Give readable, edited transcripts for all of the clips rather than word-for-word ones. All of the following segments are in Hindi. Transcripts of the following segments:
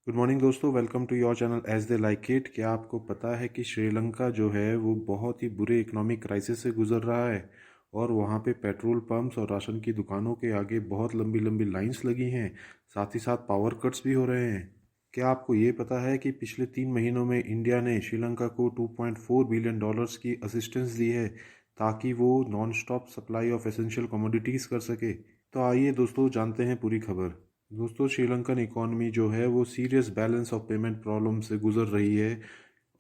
गुड मॉर्निंग दोस्तों, welcome to your channel as they like it. क्या आपको पता है कि श्रीलंका जो है वो बहुत ही बुरे इकोनॉमिक क्राइसिस से गुजर रहा है और वहाँ पे पेट्रोल पंप्स और राशन की दुकानों के आगे बहुत लंबी लंबी लाइंस लगी हैं। साथ ही साथ पावर कट्स भी हो रहे हैं। क्या आपको ये पता है कि पिछले 3 महीनों में इंडिया ने श्रीलंका को $2.4 बिलियन की असिस्टेंस दी है ताकि वो non stop supply of essential commodities कर सके। तो आइए दोस्तों जानते हैं पूरी खबर। दोस्तों, श्रीलंकन इकॉनमी जो है वो serious balance of payment problem से गुजर रही है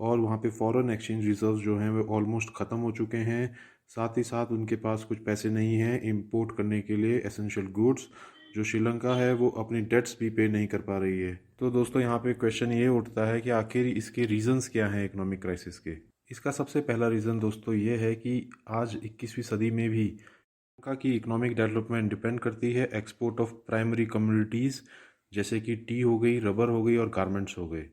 और वहाँ पे फॉरेन एक्सचेंज रिजर्व्स जो हैं वो ऑलमोस्ट ख़त्म हो चुके हैं। साथ ही साथ उनके पास कुछ पैसे नहीं हैं इंपोर्ट करने के लिए एसेंशियल गुड्स। जो श्रीलंका है वो अपनी डेट्स भी पे नहीं कर पा रही है। तो दोस्तों, यहाँ पे क्वेश्चन ये उठता है कि आखिर इसके रीजंस क्या हैं इकोनॉमिक क्राइसिस के। इसका सबसे पहला रीज़न दोस्तों ये है कि आज 21वीं सदी में भी श्रीलंका की इकोनॉमिक डेवलपमेंट डिपेंड करती है एक्सपोर्ट ऑफ प्राइमरी कमोडिटीज़ जैसे कि टी हो गई, रबर हो गई और गारमेंट्स हो गए।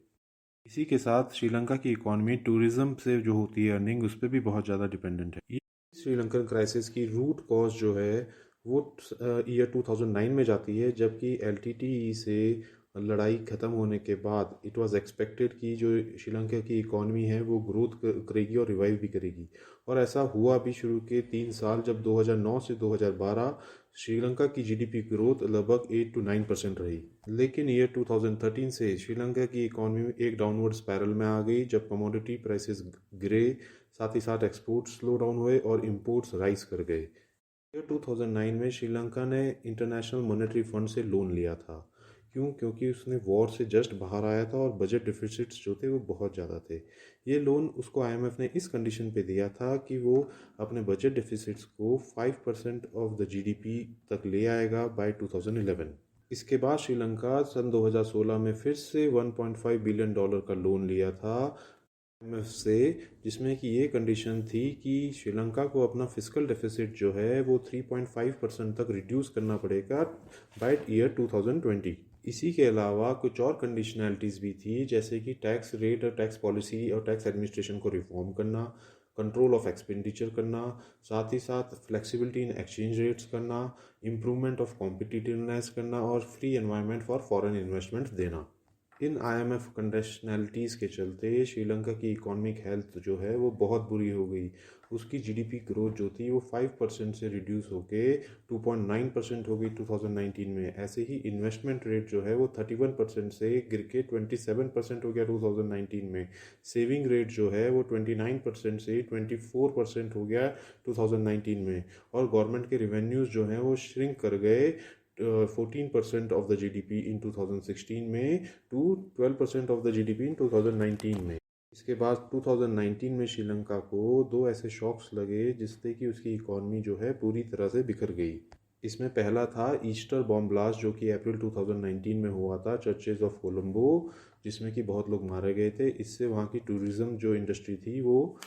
इसी के साथ श्रीलंका की इकॉनमी टूरिज्म से जो होती है अर्निंग उस पर भी बहुत ज़्यादा डिपेंडेंट है। ये श्रीलंकन क्राइसिस की रूट कॉज जो है वो ईयर 2009 में जाती है, जबकि एलटीटीई से लड़ाई ख़त्म होने के बाद इट वाज एक्सपेक्टेड कि जो श्रीलंका की इकॉनमी है वो ग्रोथ करेगी और रिवाइव भी करेगी। और ऐसा हुआ भी शुरू के 3 साल, जब 2009 से 2012 श्रीलंका की जीडीपी ग्रोथ लगभग 8 to 9% रही। लेकिन ईयर 2013 से श्रीलंका की इकॉनमी एक डाउनवर्ड स्पायरल में आ गई, जब कमोडिटी प्राइसेस गिरे, साथ ही साथ एक्सपोर्ट्स स्लो डाउन हुए और इंपोर्ट्स राइज कर गए। ईयर 2009 में श्रीलंका ने इंटरनेशनल मॉनेटरी फंड से लोन लिया था। क्यों? क्योंकि उसने वॉर से जस्ट बाहर आया था और बजट डिफिसिट्स जो थे वो बहुत ज़्यादा थे। ये लोन उसको आईएमएफ ने इस कंडीशन पे दिया था कि वो अपने बजट डिफिसिट्स को 5% ऑफ द जीडीपी तक ले आएगा बाय 2011। इसके बाद श्रीलंका सन 2016 में फिर से $1.5 बिलियन का लोन लिया था आईएमएफ से, जिसमें कि ये कंडीशन थी कि श्रीलंका को अपना फिस्कल डेफिसिट जो है वो 3.5% तक रिड्यूस करना पड़ेगा बाय ईयर 2020। इसी के अलावा कुछ और कंडीशनैलिटीज़ भी थी, जैसे कि टैक्स रेट और टैक्स पॉलिसी और टैक्स एडमिनिस्ट्रेशन को रिफॉर्म करना, कंट्रोल ऑफ एक्सपेंडिचर करना, साथ ही साथ फ्लेक्सिबिलिटी इन एक्सचेंज रेट्स करना, इम्प्रूवमेंट ऑफ कॉम्पिटिटिवनेस करना और free environment for foreign investment देना। इन आईएमएफ कंडीशनैलिटीज़ के चलते श्रीलंका की इकोनॉमिक हेल्थ जो है वो बहुत बुरी हो गई। उसकी जीडीपी ग्रोथ जो थी वो 5% से रिड्यूस होके 2.9% हो गई 2019 में। ऐसे ही इन्वेस्टमेंट रेट जो है वो 31% से गिर के 27% हो गया 2019 में। सेविंग रेट जो है वो 29% से 24% हो गया 2019 में। और गवर्नमेंट के रिवेन्यूज़ जो हैं वो श्रिंक कर गए 14% ऑफ द जीडीपी इन 2016 में to 12% of the GDP in 2019 में। इसके बाद 2019 में श्रीलंका को दो ऐसे शॉक्स लगे जिससे कि उसकी इकॉनमी जो है पूरी तरह से बिखर गई। इसमें पहला था ईस्टर बॉम्ब ब्लास्ट, जो कि अप्रैल 2019 में हुआ था चर्चेज ऑफ कोलंबो, जिसमें कि बहुत लोग मारे गए थे। इससे वहाँ की टूरिज़्म जो इंडस्ट्री थी वो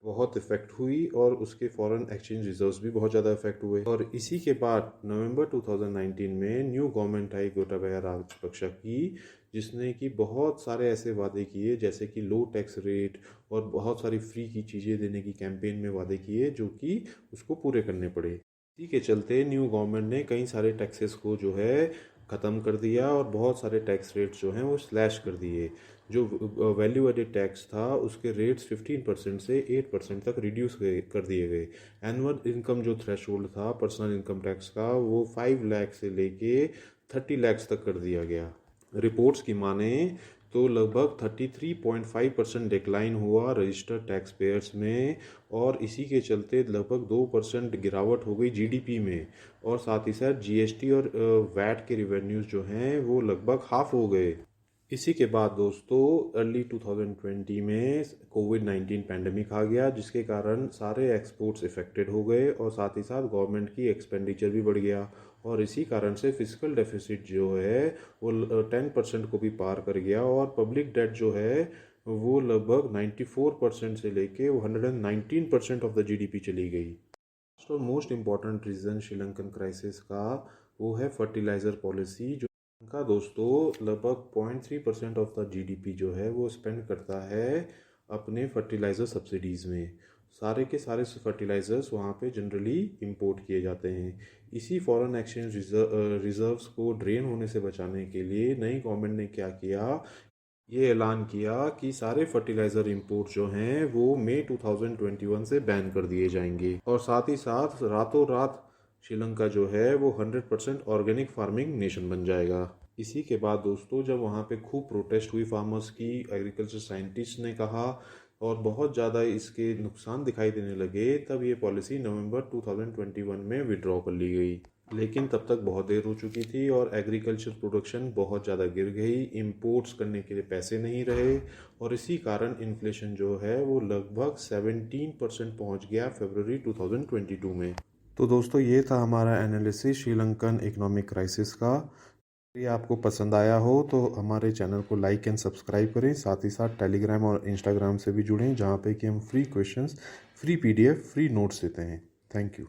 बहुत इफ़ेक्ट हुई और उसके फॉरेन एक्सचेंज रिजर्व्स भी बहुत ज़्यादा इफेक्ट हुए। और इसी के बाद नवंबर 2019 में न्यू गवर्नमेंट आई गोटाबाया राजपक्षे की, जिसने कि बहुत सारे ऐसे वादे किए जैसे कि लो टैक्स रेट और बहुत सारी फ्री की चीज़ें देने की कैंपेन में वादे किए, जो कि उसको पूरे करने पड़े। इसी के चलते न्यू गवर्नमेंट ने कई सारे टैक्सेस को जो है ख़त्म कर दिया और बहुत सारे टैक्स रेट्स जो हैं वो स्लैश कर दिए। जो वैल्यू एडेड टैक्स था उसके रेट्स 15% से 8% तक रिड्यूस कर दिए गए। एनुअल इनकम जो थ्रेशोल्ड था पर्सनल इनकम टैक्स का वो 5 लाख से लेके 30 लाख तक कर दिया गया। रिपोर्ट्स की माने तो लगभग 33.5% डिक्लाइन हुआ रजिस्टर्ड टैक्स पेयर्स में, और इसी के चलते लगभग 2% गिरावट हो गई जीडीपी में। और साथ ही साथ जीएसटी और वैट के रिवेन्यूज़ जो हैं वो लगभग हाफ हो गए। इसी के बाद दोस्तों अर्ली 2020 में कोविड-19 पैंडमिक आ गया, जिसके कारण सारे एक्सपोर्ट्स इफेक्टेड हो गए और साथ ही साथ गवर्नमेंट की एक्सपेंडिचर भी बढ़ गया। और इसी कारण से फिजिकल डेफिसिट जो है वो 10% को भी पार कर गया और पब्लिक डेट जो है वो लगभग 94% से लेके 119% ऑफ द जीडीपी चली गई। लास्ट और most important reason Sri Lankan crisis का वो है फर्टिलाइज़र पॉलिसी। जो का दोस्तों लगभग 0.3% ऑफ द जीडीपी जो है वो स्पेंड करता है अपने फर्टिलाइज़र सब्सिडीज़ में। सारे के सारे फर्टिलाइज़र्स वहाँ पे जनरली इंपोर्ट किए जाते हैं। इसी फॉरेन एक्सचेंज रिजर्व्स को ड्रेन होने से बचाने के लिए नई गवर्नमेंट ने क्या किया, ये ऐलान किया कि सारे फर्टिलाइज़र इंपोर्ट जो हैं वो मई 2021 से बैन कर दिए जाएंगे और साथ ही साथ रातों रात श्रीलंका जो है वो 100% ऑर्गेनिक फार्मिंग नेशन बन जाएगा। इसी के बाद दोस्तों जब वहाँ पे खूब प्रोटेस्ट हुई फार्मर्स की, एग्रीकल्चर साइंटिस्ट ने कहा और बहुत ज़्यादा इसके नुकसान दिखाई देने लगे, तब ये पॉलिसी नवंबर 2021 में विड्रॉ कर ली गई। लेकिन तब तक बहुत देर हो चुकी थी और एग्रीकल्चर प्रोडक्शन बहुत ज़्यादा गिर गई, इंपोर्ट्स करने के लिए पैसे नहीं रहे और इसी कारण इन्फ्लेशन जो है वो लगभग 17% पहुंच गया फरवरी 2022 में। तो दोस्तों ये था हमारा एनालिसिस श्रीलंकन इकोनॉमिक क्राइसिस का। ये आपको पसंद आया हो तो हमारे चैनल को लाइक एंड सब्सक्राइब करें, साथ ही साथ टेलीग्राम और इंस्टाग्राम से भी जुड़ें जहाँ पे कि हम free questions, free PDF, free notes देते हैं। Thank you.